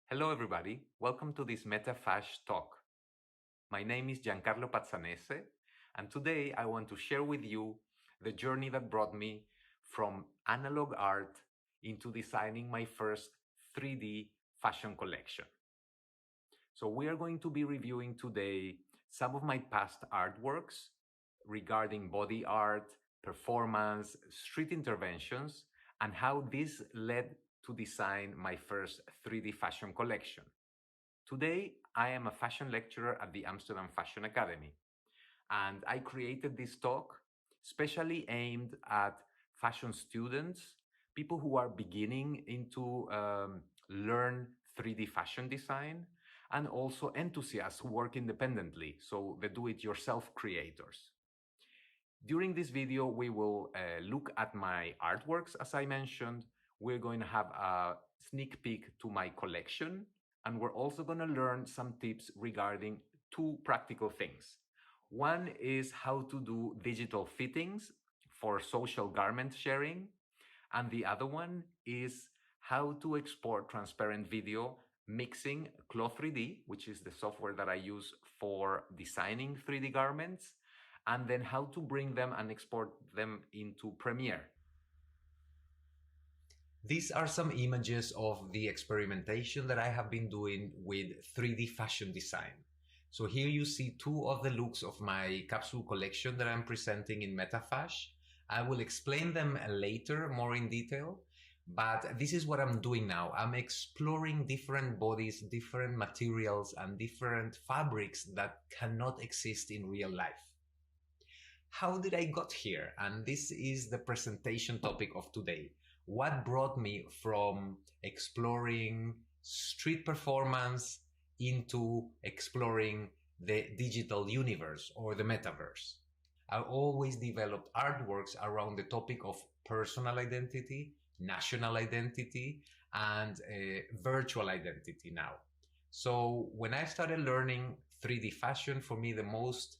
Hello everybody, welcome to this Metafash talk. My name is Giancarlo Pazzanese, and today I want to share with you the journey that brought me from analog art into designing my first 3D fashion collection. So we are going to be reviewing today some of my past artworks regarding body art, performance, street interventions, and how this led to design my first 3D fashion collection. Today, I am a fashion lecturer at the Amsterdam Fashion Academy, and I created this talk specially aimed at fashion students, people who are beginning into learn 3D fashion design, and also enthusiasts who work independently, so the do-it-yourself creators. During this video, we will look at my artworks, as I mentioned. We're going to have a sneak peek to my collection, and we're also going to learn some tips regarding two practical things. One is how to do digital fittings for social garment sharing, and the other one is how to export transparent video mixing Clo3D, which is the software that I use for designing 3D garments, and then how to bring them and export them into Premiere. These are some images of the experimentation that I have been doing with 3D fashion design. So here you see two of the looks of my capsule collection that I'm presenting in Metafash. I will explain them later more in detail, but this is what I'm doing now. I'm exploring different bodies, different materials, and different fabrics that cannot exist in real life. How did I got here? And this is the presentation topic of today. What brought me from exploring street performance into exploring the digital universe or the metaverse? I always developed artworks around the topic of personal identity, national identity, and virtual identity now. So when I started learning 3D fashion, for me the most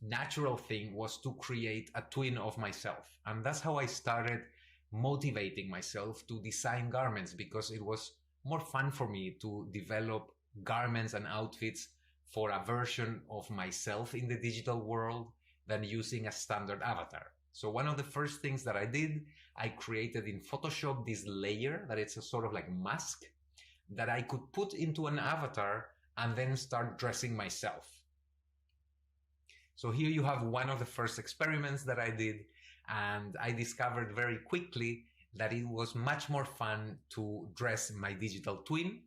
natural thing was to create a twin of myself. And that's how I started motivating myself to design garments, because it was more fun for me to develop garments and outfits for a version of myself in the digital world than using a standard avatar. So one of the first things that I did, I created in Photoshop this layer that it's a sort of like mask that I could put into an avatar and then start dressing myself. So here you have one of the first experiments that I did, and I discovered very quickly that it was much more fun to dress my digital twin.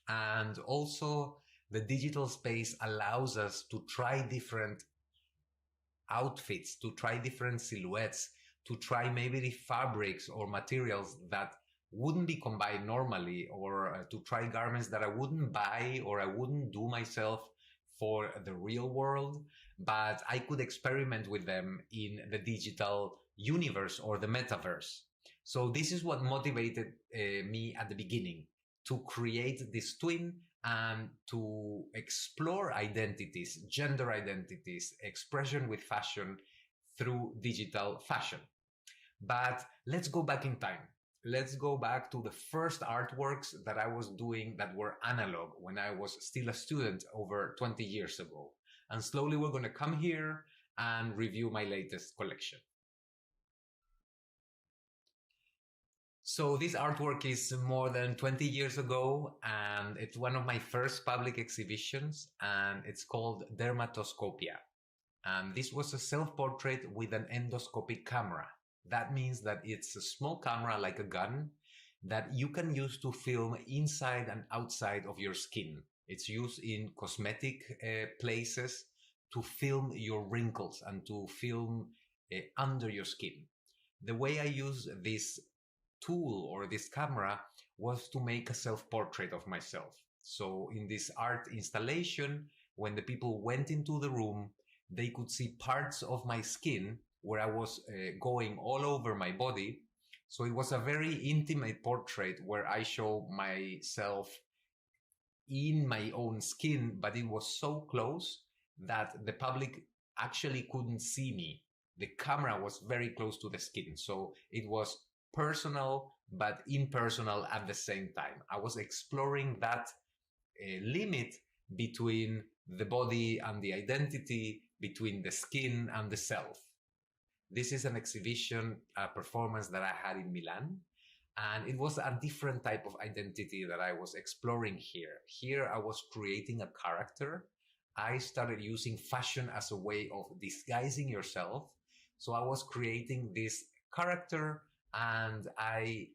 And also the digital space allows us to try different outfits, to try different silhouettes, to try maybe the fabrics or materials that wouldn't be combined normally, or to try garments that I wouldn't buy or I wouldn't do myself for the real world, but I could experiment with them in the digital universe or the metaverse. So this is what motivated me at the beginning, to create this twin and to explore identities, gender identities, expression with fashion through digital fashion. But let's go back in time. Let's go back to the first artworks that I was doing that were analog when I was still a student over 20 years ago. And slowly we're going to come here and review my latest collection. So this artwork is more than 20 years ago, and it's one of my first public exhibitions, and it's called DERMATOSCOPIA. And this was a self-portrait with an endoscopic camera. That means that it's a small camera like a gun that you can use to film inside and outside of your skin. It's used in cosmetic places to film your wrinkles and to film under your skin. The way I use this tool or this camera was to make a self-portrait of myself. So in this art installation, when the people went into the room, they could see parts of my skin where I was going all over my body. So it was a very intimate portrait where I show myself in my own skin, but it was so close that the public actually couldn't see me. The camera was very close to the skin. So it was personal, but impersonal at the same time. I was exploring that limit between the body and the identity, between the skin and the self. This is an exhibition, a performance that I had in Milan, and it was a different type of identity that I was exploring here. Here I was creating a character. I started using fashion as a way of disguising yourself. So I was creating this character, and I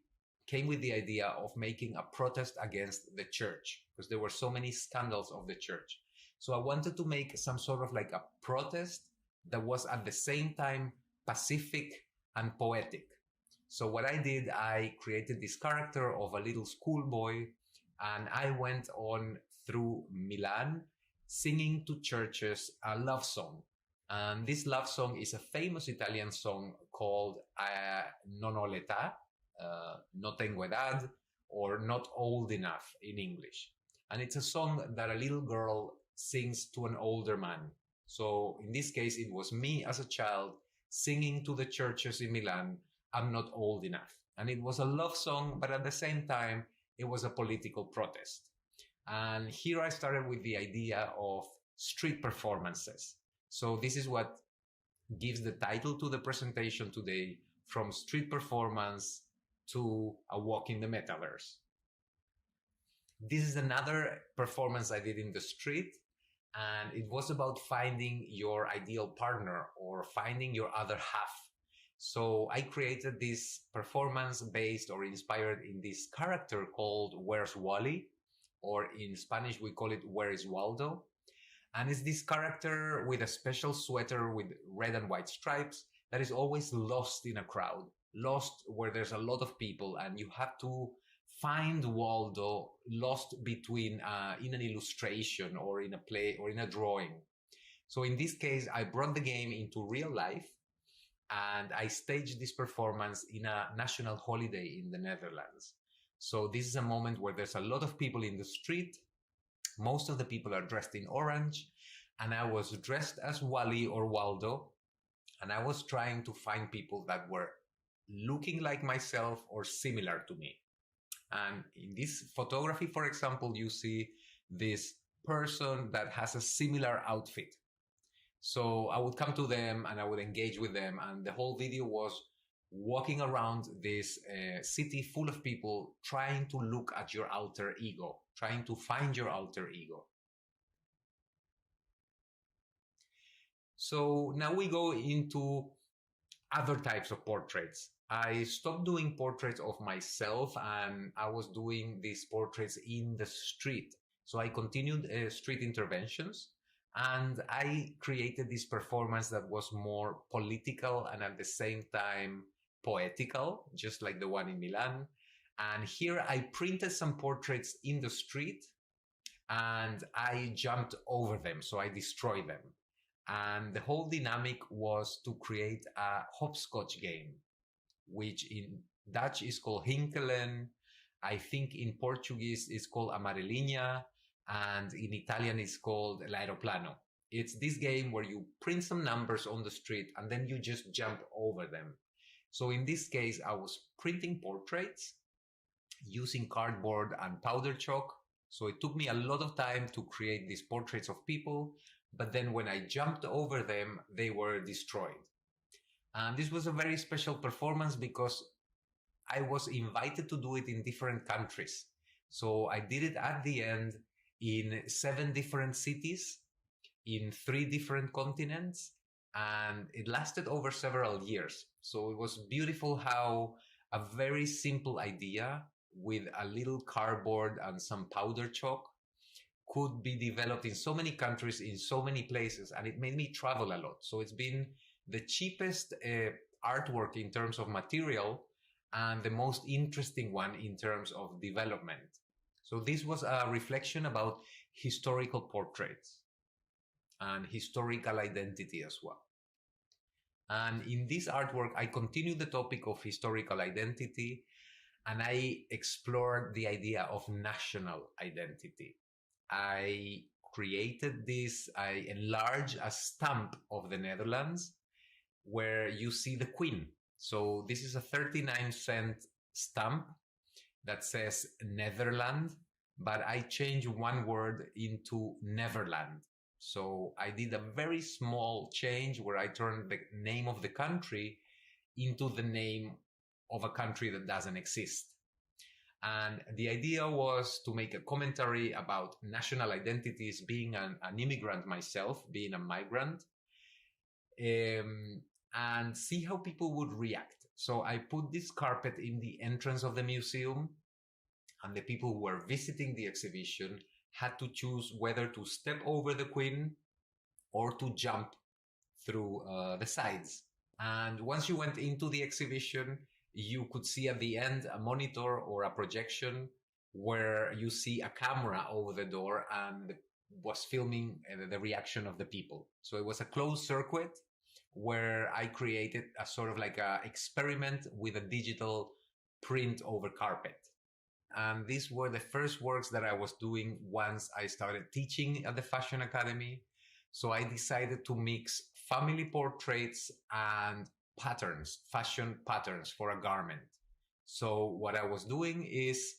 came with the idea of making a protest against the church because there were so many scandals of the church. So I wanted to make some sort of like a protest that was at the same time pacific and poetic. So what I did, I created this character of a little schoolboy, and I went on through Milan singing to churches a love song. And this love song is a famous Italian song called Non ho l'età, No tengo edad, or Not old enough in English. And it's a song that a little girl sings to an older man. So in this case, it was me as a child singing to the churches in Milan, I'm not old enough. And it was a love song, but at the same time, it was a political protest. And here I started with the idea of street performances. So this is what gives the title to the presentation today, from street performance to a walk in the metaverse. This is another performance I did in the street, and it was about finding your ideal partner or finding your other half. So I created this performance based or inspired in this character called Where's Wally, or in Spanish we call it Where is Waldo. And it's this character with a special sweater with red and white stripes that is always lost in a crowd, lost where there's a lot of people, and you have to find Waldo lost between in an illustration or in a play or in a drawing. So in this case, I brought the game into real life, and I staged this performance in a national holiday in the Netherlands. So this is a moment where there's a lot of people in the street. Most of the people are dressed in orange, and I was dressed as Wally or Waldo, and I was trying to find people that were looking like myself or similar to me. And in this photography, for example, you see this person that has a similar outfit. So I would come to them and I would engage with them, and the whole video was walking around this city full of people trying to look at your alter ego, trying to find your alter ego. So now we go into other types of portraits. I stopped doing portraits of myself, and I was doing these portraits in the street. So I continued street interventions, and I created this performance that was more political and at the same time poetical, just like the one in Milan. And here I printed some portraits in the street, and I jumped over them, so I destroyed them. And the whole dynamic was to create a hopscotch game, which in Dutch is called hinkelen. I think in Portuguese it's called amarelinha, and in Italian it's called l'aeroplano. It's this game where you print some numbers on the street and then you just jump over them. So in this case, I was printing portraits using cardboard and powder chalk. So it took me a lot of time to create these portraits of people, but then when I jumped over them, they were destroyed. And this was a very special performance because I was invited to do it in different countries. So I did it at the end in 7 different cities, in 3 different continents, and it lasted over several years. So it was beautiful how a very simple idea with a little cardboard and some powder chalk could be developed in so many countries, in so many places, and it made me travel a lot. So it's been the cheapest artwork in terms of material and the most interesting one in terms of development. So this was a reflection about historical portraits and historical identity as well. And in this artwork, I continued the topic of historical identity, and I explored the idea of national identity. I created this, I enlarged a stamp of the Netherlands where you see the Queen. So this is a 39-cent stamp that says Netherlands, but I changed one word into Neverland. So I did a very small change where I turned the name of the country into the name of a country that doesn't exist. And the idea was to make a commentary about national identities, being an immigrant myself, being a migrant, and see how people would react. So I put this carpet in the entrance of the museum, and the people who were visiting the exhibition had to choose whether to step over the queen or to jump through the sides. And once you went into the exhibition, you could see at the end a monitor or a projection where you see a camera over the door and was filming the reaction of the people. So it was a closed circuit where I created a sort of like a experiment with a digital print over carpet. And these were the first works that I was doing once I started teaching at the Fashion Academy. So I decided to mix family portraits and patterns, fashion patterns for a garment. So what I was doing is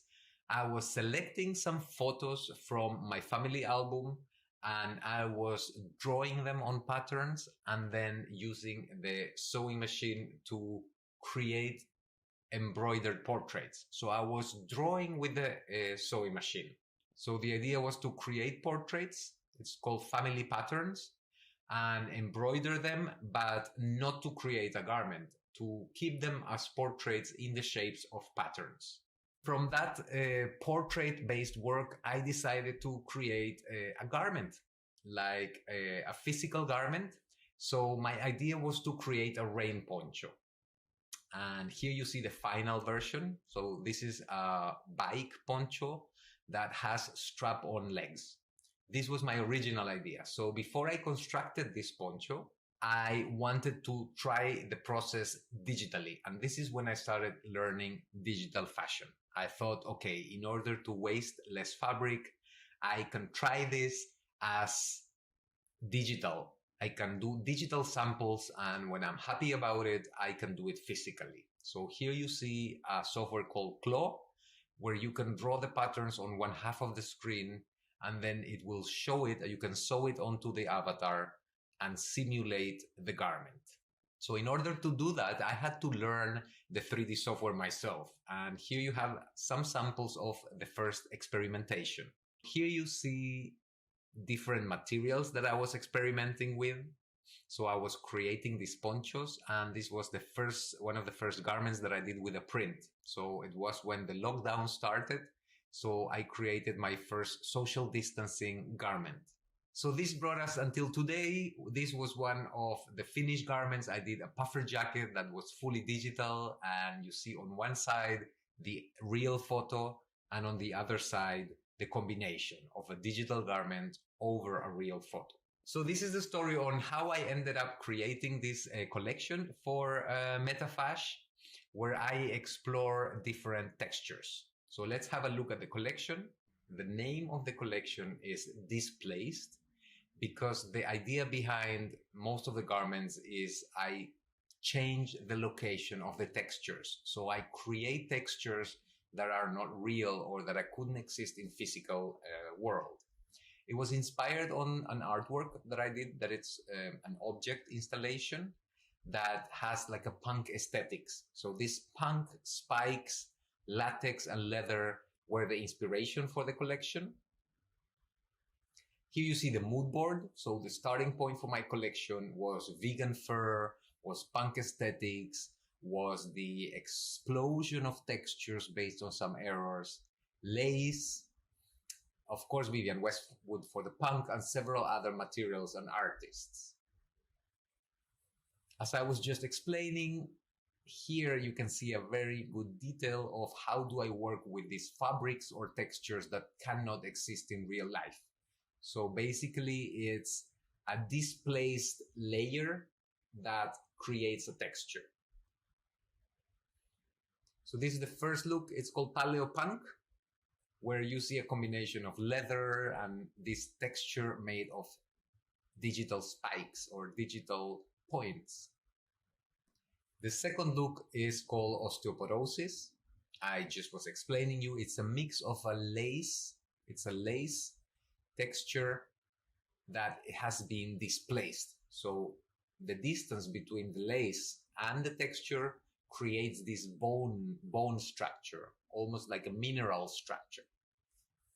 I was selecting some photos from my family album, and I was drawing them on patterns and then using the sewing machine to create embroidered portraits. So I was drawing with the sewing machine. So the idea was to create portraits. It's called family patterns, and embroider them, but not to create a garment, to keep them as portraits in the shapes of patterns. From that portrait-based work, I decided to create a garment, like a physical garment. So my idea was to create a rain poncho. And here you see the final version. So this is a bike poncho that has strap-on legs. This was my original idea. So before I constructed this poncho, I wanted to try the process digitally. And this is when I started learning digital fashion. I thought, okay, in order to waste less fabric, I can try this as digital. I can do digital samples, and when I'm happy about it, I can do it physically. So here you see a software called Claw, where you can draw the patterns on one half of the screen, and then it will show it, you can sew it onto the avatar and simulate the garment. So in order to do that, I had to learn the 3D software myself. And here you have some samples of the first experimentation. Here you see different materials that I was experimenting with. So I was creating these ponchos, and this was one of the first garments that I did with a print. So it was when the lockdown started. So I created my first social distancing garment. So this brought us until today. This was one of the finished garments. I did a puffer jacket that was fully digital, and you see on one side the real photo, and on the other side the combination of a digital garment over a real photo. So this is the story on how I ended up creating this collection for Metafash, where I explore different textures. So let's have a look at the collection. The name of the collection is Displaced, because the idea behind most of the garments is I change the location of the textures. So I create textures that are not real or that I couldn't exist in physical world. It was inspired on an artwork that I did, that it's an object installation that has like a punk aesthetics. So this punk, spikes, latex and leather were the inspiration for the collection. Here you see the mood board. So the starting point for my collection was vegan fur, was punk aesthetics, was the explosion of textures based on some errors, lace, of course Vivienne Westwood for the punk, and several other materials and artists. As I was just explaining, here you can see a very good detail of how do I work with these fabrics or textures that cannot exist in real life. So basically it's a displaced layer that creates a texture. So this is the first look. It's called Paleo Punk, where you see a combination of leather and this texture made of digital spikes or digital points. The second look is called Osteoporosis. I just was explaining you, it's a mix of a lace, it's a lace texture that has been displaced. So the distance between the lace and the texture creates this bone structure, almost like a mineral structure.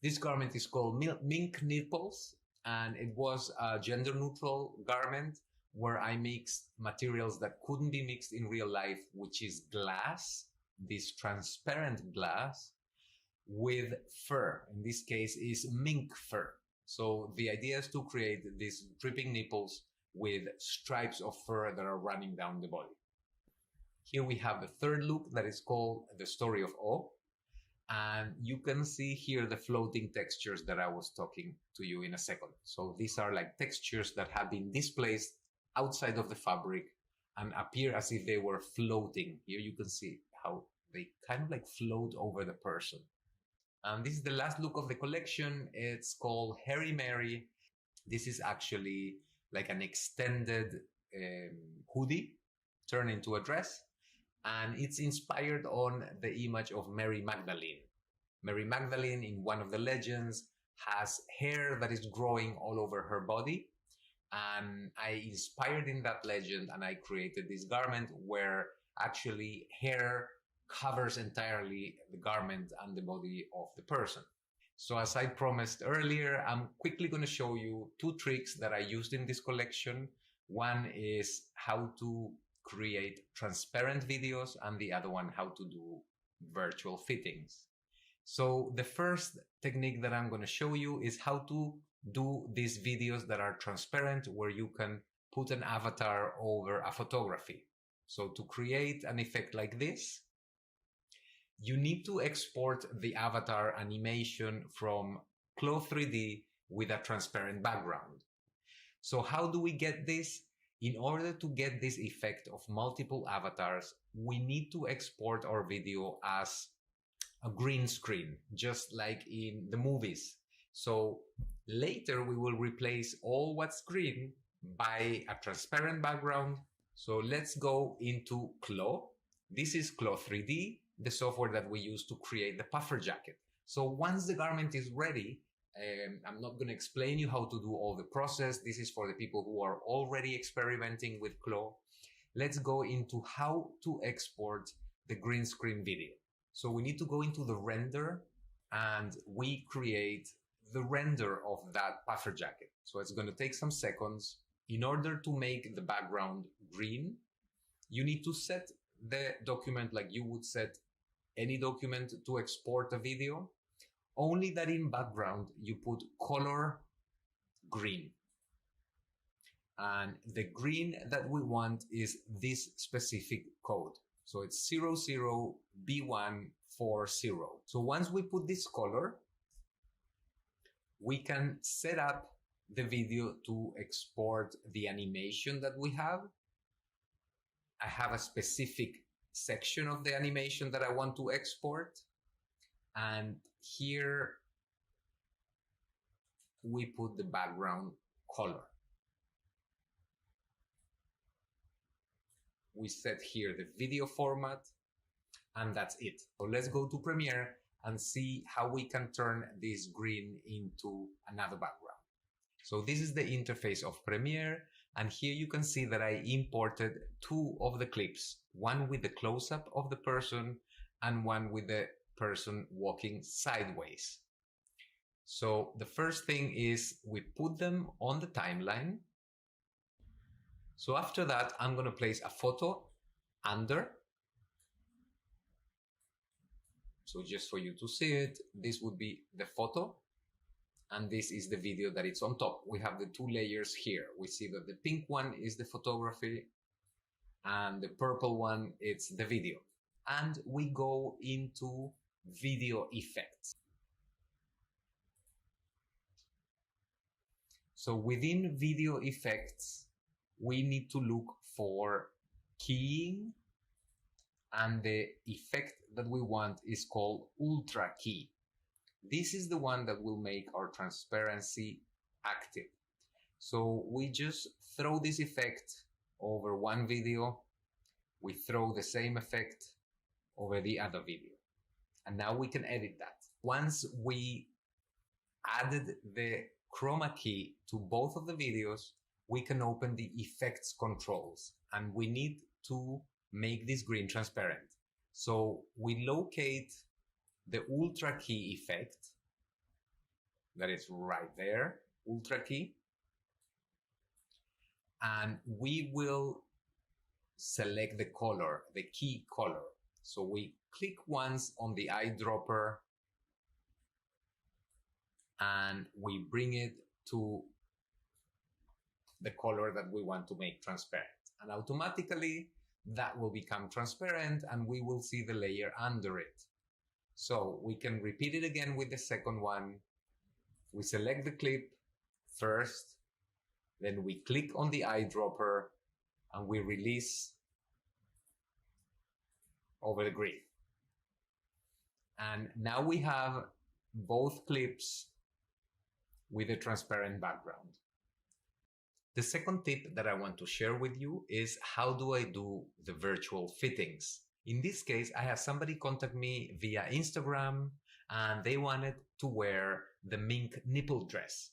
This garment is called Mink Nipples, and it was a gender neutral garment where I mixed materials that couldn't be mixed in real life, which is glass, this transparent glass, with fur. In this case is mink fur. So the idea is to create these dripping nipples with stripes of fur that are running down the body. Here we have the third look that is called The Story of O. And you can see here the floating textures that I was talking to you in a second. So these are like textures that have been displaced outside of the fabric and appear as if they were floating. Here you can see how they kind of like float over the person. And this is the last look of the collection. It's called Harry Mary. This is actually like an extended hoodie turned into a dress. And it's inspired on the image of Mary Magdalene. Mary Magdalene, in one of the legends, has hair that is growing all over her body. And I inspired in that legend and I created this garment where actually hair covers entirely the garment and the body of the person. So as I promised earlier, I'm quickly going to show you two tricks that I used in this collection. One is how to create transparent videos and the other one how to do virtual fittings. So the first technique that I'm going to show you is how to do these videos that are transparent, where you can put an avatar over a photography. So to create an effect like this, you need to export the avatar animation from Clo 3D with a transparent background. So how do we get this? In order to get this effect of multiple avatars, we need to export our video as a green screen, just like in the movies. So later we will replace all what's green by a transparent background. So let's go into Clo. This is Clo 3D, the software that we use to create the puffer jacket. So once the garment is ready, I'm not going to explain you how to do all the process. This is for the people who are already experimenting with Clo. Let's go into how to export the green screen video. So we need to go into the render and we create the render of that puffer jacket. So it's going to take some seconds. In order to make the background green, you need to set the document like you would set any document to export a video. Only that in background, you put color green. And the green that we want is this specific code. So it's 00B140. So once we put this color, we can set up the video to export the animation that we have. I have a specific section of the animation that I want to export. And here we put the background color. We set here the video format, and that's it. So let's go to Premiere and see how we can turn this green into another background. So this is the interface of Premiere, and here you can see that I imported two of the clips, one with the close-up of the person and one with the person walking sideways. So the first thing is we put them on the timeline. So after that, I'm going to place a photo under. So just for you to see it, this would be the photo. And this is the video that it's on top. We have the two layers here. We see that the pink one is the photography and the purple one, it's the video. And we go into video effects. So within video effects, we need to look for keying, and the effect that we want is called ultra key. This is the one that will make our transparency active. So we just throw this effect over one video. We throw the same effect over the other video. And now we can edit that. Once we added the chroma key to both of the videos, we can open the effects controls, and we need to make this green transparent. So we locate the ultra key effect, that is right there, ultra key, and we will select the color, the key color. So we click once on the eyedropper and we bring it to the color that we want to make transparent. And automatically that will become transparent and we will see the layer under it. So we can repeat it again with the second one. We select the clip first, then we click on the eyedropper and we release over the grid. And now we have both clips with a transparent background. The second tip that I want to share with you is how do I do the virtual fittings. In this case, I have somebody contact me via Instagram and they wanted to wear the mink nipple dress.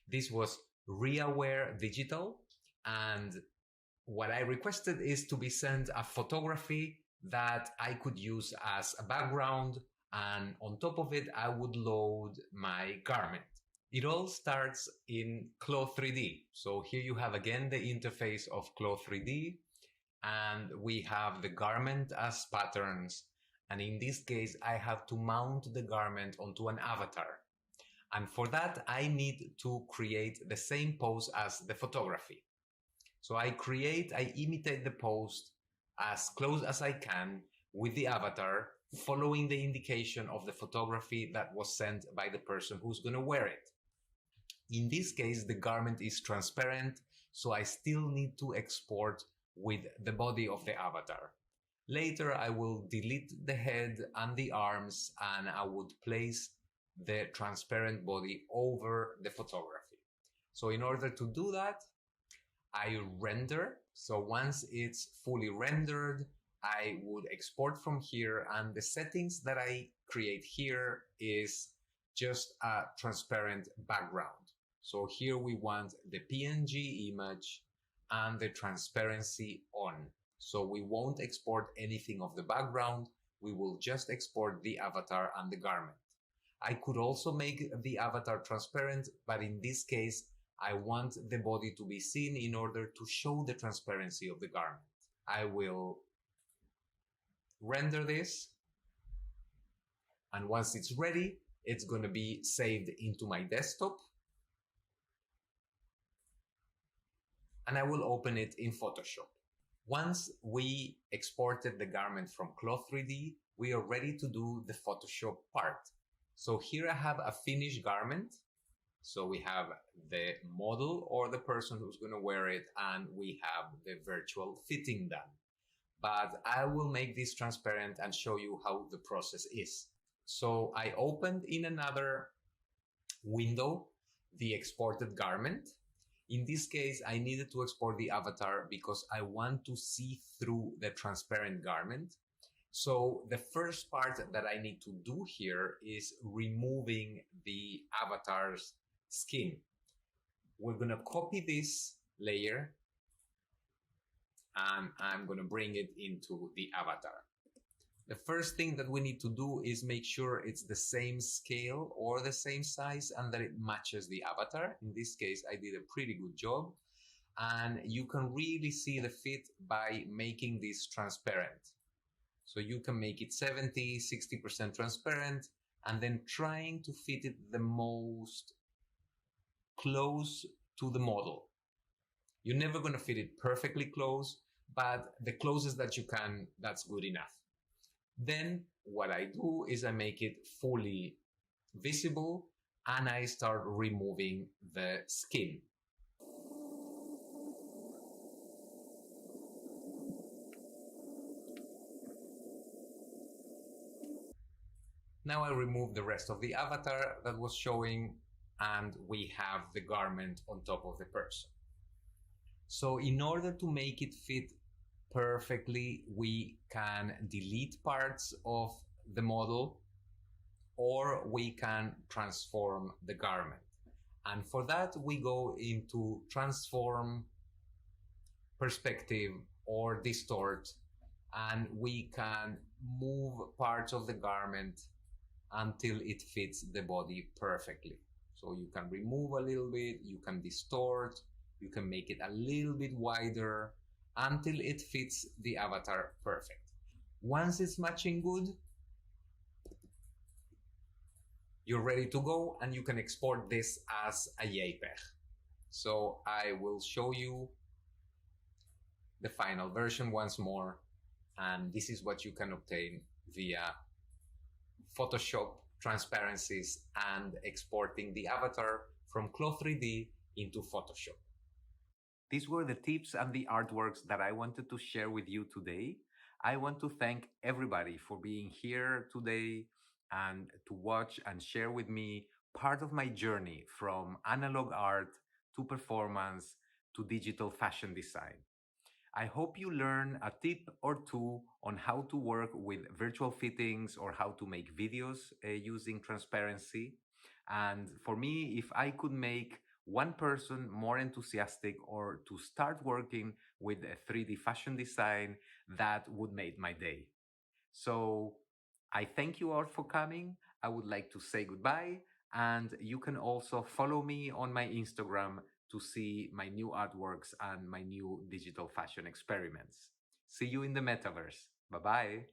This was ReaWear Digital, and what I requested is to be sent a photography that I could use as a background, and on top of it I would load my garment. It all starts in Cloth 3D. So here you have again the interface of Cloth 3D, and we have the garment as patterns. And in this case, I have to mount the garment onto an avatar. And for that, I need to create the same pose as the photography. So I imitate the pose as close as I can with the avatar, following the indication of the photography that was sent by the person who's going to wear it. In this case, the garment is transparent, so I still need to export with the body of the avatar. Later, I will delete the head and the arms, and I would place the transparent body over the photography. So in order to do that, I render. So once it's fully rendered, I would export from here, and the settings that I create here is just a transparent background. So here we want the PNG image and the transparency on. So we won't export anything of the background. We will just export the avatar and the garment. I could also make the avatar transparent, but in this case, I want the body to be seen in order to show the transparency of the garment. I will render this, and once it's ready, it's going to be saved into my desktop, and I will open it in Photoshop. Once we exported the garment from Cloth 3D, we are ready to do the Photoshop part. So here I have a finished garment. So we have the model or the person who's going to wear it, and we have the virtual fitting done. But I will make this transparent and show you how the process is. So I opened in another window the exported garment. In this case, I needed to export the avatar because I want to see through the transparent garment. So the first part that I need to do here is removing the avatar's skin. We're going to copy this layer and I'm going to bring it into the avatar. The first thing that we need to do is make sure it's the same scale or the same size and that it matches the avatar. In this case, I did a pretty good job. And you can really see the fit by making this transparent. So you can make it 70, 60% transparent, and then trying to fit it the most close to the model. You're never going to fit it perfectly close, but the closest that you can, that's good enough. Then what I do is I make it fully visible and I start removing the skin. Now I remove the rest of the avatar that was showing, and we have the garment on top of the person. So in order to make it fit perfectly, we can delete parts of the model. or we can transform the garment. And for that, we go into transform, perspective, or distort, and we can move parts of the garment until it fits the body perfectly. So you can remove a little bit, you can distort, you can make it a little bit wider until it fits the avatar perfect. Once it's matching good, you're ready to go, and you can export this as a JPEG. So I will show you the final version once more, and this is what you can obtain via Photoshop transparencies and exporting the avatar from Clo3D into Photoshop. These were the tips and the artworks that I wanted to share with you today. I want to thank everybody for being here today and to watch and share with me part of my journey from analog art to performance to digital fashion design. I hope you learn a tip or two on how to work with virtual fittings or how to make videos using transparency. And for me, if I could make one person more enthusiastic or to start working with 3D fashion design, that would make my day. So I thank you all for coming. I would like to say goodbye, and you can also follow me on my Instagram to see my new artworks and my new digital fashion experiments. See you in the metaverse. Bye bye.